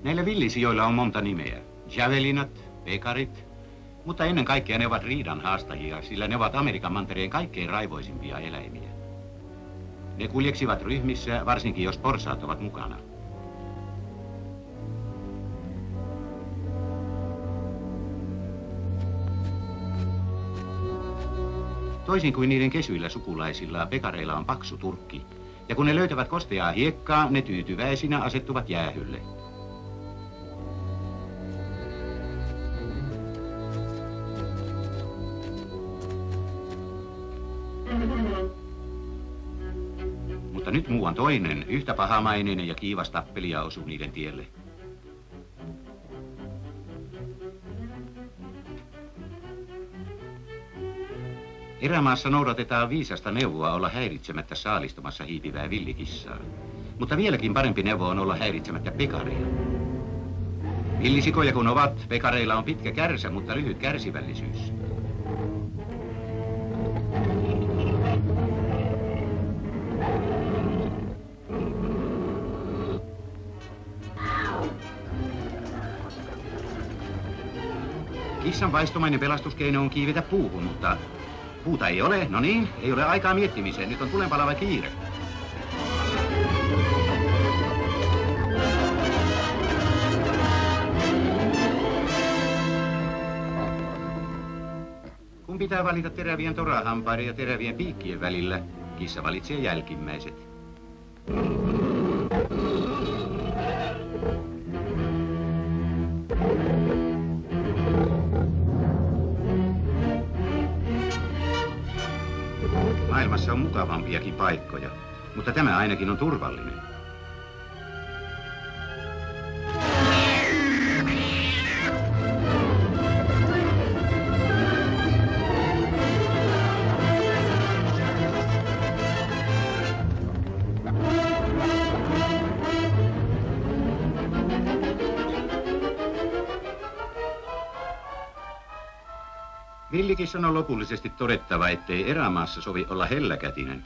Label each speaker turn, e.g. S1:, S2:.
S1: Näillä villisijoilla on monta nimeä. Javelinat, pekarit, mutta ennen kaikkea ne ovat riidan haastajia, sillä ne ovat Amerikan mantereen kaikkein raivoisimpia eläimiä. Ne kuljeksivat ryhmissä, varsinkin jos porsaat ovat mukana. Toisin kuin niiden kesyillä sukulaisilla, pekareilla on paksu turkki, ja kun ne löytävät kosteaa hiekkaa, ne tyytyväisinä asettuvat jäähylle. Mutta nyt muuan toinen, yhtä pahamainen ja kiivas tappelija osuu niiden tielle. Erämaassa noudatetaan viisasta neuvoa olla häiritsemättä saalistumassa hiipivää villikissaa. Mutta vieläkin parempi neuvo on olla häiritsemättä pekaria. Villisikoja kun ovat, pekareilla on pitkä kärsä, mutta lyhyt kärsivällisyys. Kissan vaistomainen pelastuskeino on kiivetä puuhun, mutta puuta ei ole. No niin, ei ole aikaa miettimiseen. Nyt on tulenpalava kiire. Kun pitää valita terävien torahampaiden ja terävien piikkien välillä, kissa valitsee jälkimmäiset. Maailmassa on mukavampiakin paikkoja, mutta tämä ainakin on turvallinen. Villikissan on lopullisesti todettava, ettei erämaassa sovi olla helläkätinen.